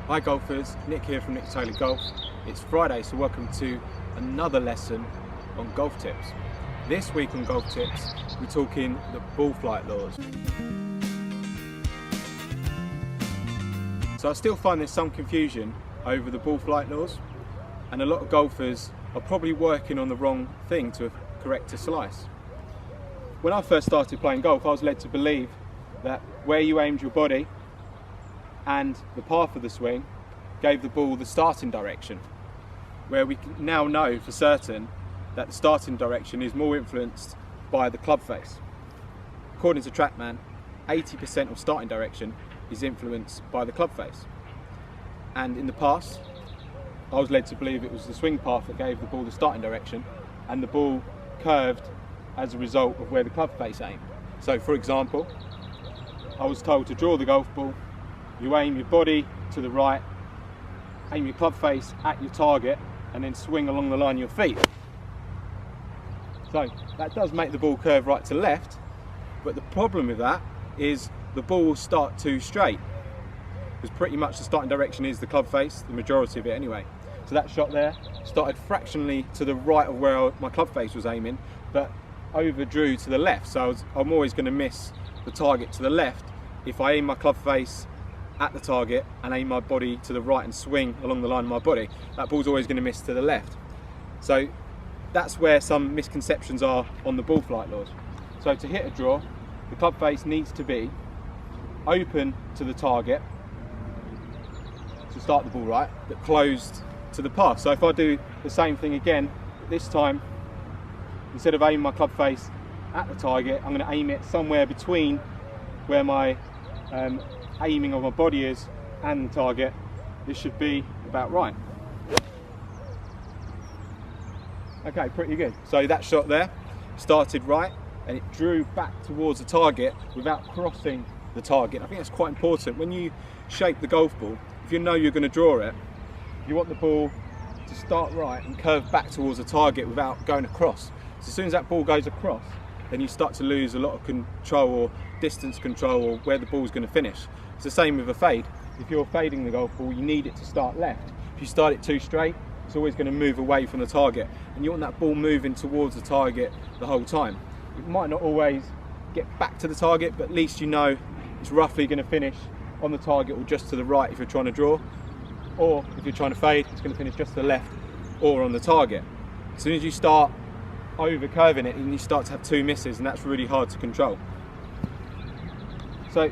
Hi golfers, Nick here from Nick Taylor Golf. It's Friday, so welcome to another lesson on golf tips. This week on Golf Tips, we're talking the ball flight laws. So I still find there's some confusion over the ball flight laws, and a lot of golfers are probably working on the wrong thing to correct a slice. When I first started playing golf, I was led to believe that where you aimed your body and the path of the swing gave the ball the starting direction, where we now know for certain that the starting direction is more influenced by the club face. According to TrackMan, 80% of starting direction is influenced by the club face. And in the past, I was led to believe it was the swing path that gave the ball the starting direction, and the ball curved as a result of where the club face aimed. So for example, I was told to draw the golf ball, you aim your body to the right, aim your club face at your target, and then swing along the line of your feet. So that does make the ball curve right to left, but the problem with that is the ball will start too straight, because pretty much the starting direction is the club face, the majority of it anyway. So that shot there started fractionally to the right of where my club face was aiming, but overdrew to the left. So I'm always going to miss the target to the left if I aim my club face at the target and aim my body to the right and swing along the line of my body. That ball's always going to miss to the left. So that's where some misconceptions are on the ball flight laws. So to hit a draw, the club face needs to be open to the target to start the ball right, but closed to the path. So if I do the same thing again, this time, instead of aiming my club face at the target, I'm going to aim it somewhere between where my aiming of my body is and the target. This should be about right. Okay, pretty good. So that shot there started right and it drew back towards the target without crossing the target. I think that's quite important. When you shape the golf ball, if you know you're going to draw it, you want the ball to start right and curve back towards the target without going across. So as soon as that ball goes across, then you start to lose a lot of control or distance control or where the ball's going to finish. It's the same with a fade. If you're fading the golf ball, you need it to start left. If you start it too straight, it's always going to move away from the target, and you want that ball moving towards the target the whole time. It might not always get back to the target, but at least you know it's roughly going to finish on the target or just to the right if you're trying to draw, or if you're trying to fade, it's going to finish just to the left or on the target. As soon as you start over curving it, and you start to have two misses, and that's really hard to control. So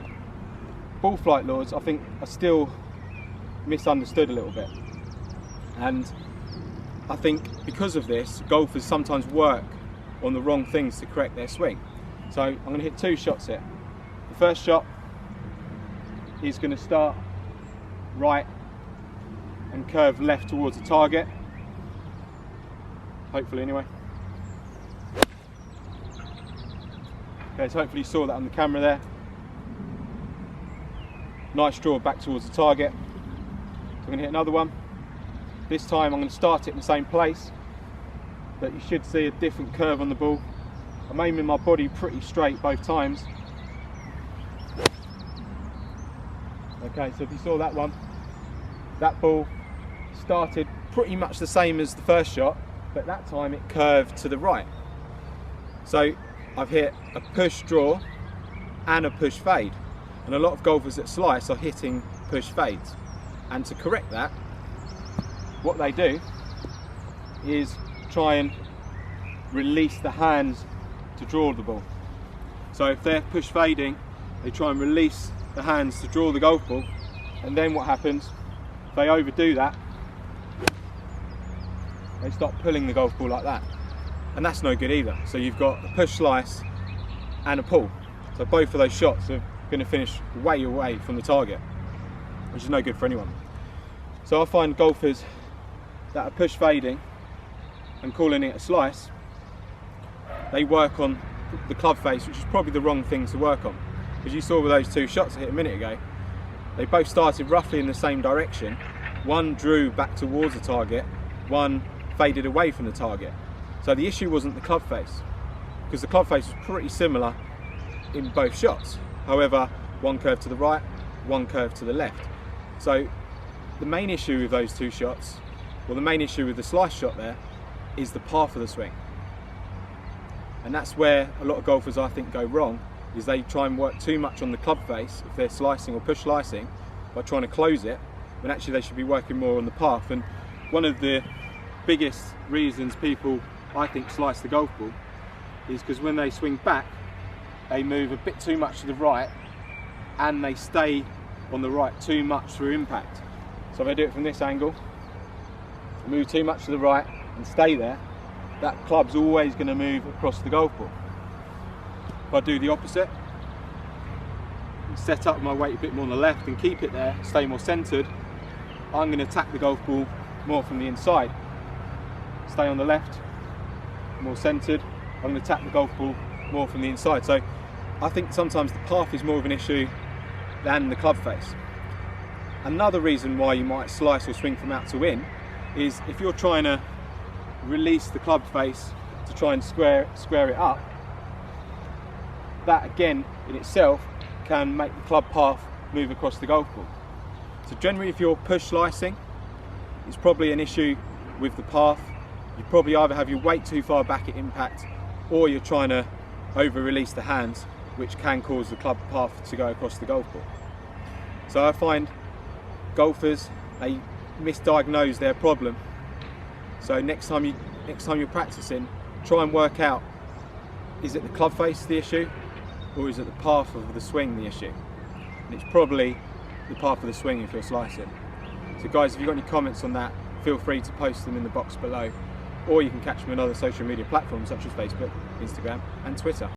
ball flight laws, I think, are still misunderstood a little bit, and I think because of this, golfers sometimes work on the wrong things to correct their swing. So I'm going to hit two shots here. The first shot is going to start right and curve left towards the target, hopefully anyway. Okay, so hopefully you saw that on the camera there. Nice draw back towards the target. So I'm going to hit another one. This time I'm going to start it in the same place, but you should see a different curve on the ball. I'm aiming my body pretty straight both times. Okay, so if you saw that one, that ball started pretty much the same as the first shot, but that time it curved to the right. So I've hit a push draw and a push fade, and a lot of golfers that slice are hitting push fades. And to correct that, what they do is try and release the hands to draw the ball. So if they're push fading, they try and release the hands to draw the golf ball, and then what happens, if they overdo that, they start pulling the golf ball like that, and that's no good either. So you've got a push slice and a pull, so both of those shots are going to finish way away from the target, which is no good for anyone. So I find golfers that are push fading and calling it a slice, they work on the club face, which is probably the wrong thing to work on. As you saw with those two shots I hit a minute ago, they both started roughly in the same direction. One drew back towards the target, one faded away from the target. So the issue wasn't the club face, because the club face was pretty similar in both shots. However, one curved to the right, one curved to the left. So the main issue with those two shots, well, the main issue with the slice shot there, is the path of the swing. And that's where a lot of golfers, I think, go wrong, is they try and work too much on the club face if they're slicing or push slicing by trying to close it, when actually they should be working more on the path. And one of the biggest reasons people, I think, slice the golf ball is because when they swing back, they move a bit too much to the right and they stay on the right too much through impact. So if I do it from this angle, move too much to the right and stay there, that club's always going to move across the golf ball. If I do the opposite, set up my weight a bit more on the left and keep it there, stay more centered, I'm going to attack the golf ball more from the inside. Stay on the left, more centered, I'm going to attack the golf ball more from the inside. So I think sometimes the path is more of an issue than the club face. Another reason why you might slice or swing from out to in is if you're trying to release the club face to try and square it up, that again in itself can make the club path move across the golf ball. So generally, if you're push slicing, it's probably an issue with the path. You probably either have your weight too far back at impact, or you're trying to over release the hands, which can cause the club path to go across the golf ball. So I find golfers, they misdiagnose their problem. So next time you're practicing, try and work out, is it the club face the issue, or is it the path of the swing the issue? And it's probably the path of the swing if you're slicing. So guys, if you've got any comments on that, feel free to post them in the box below, or you can catch me on other social media platforms such as Facebook, Instagram and Twitter.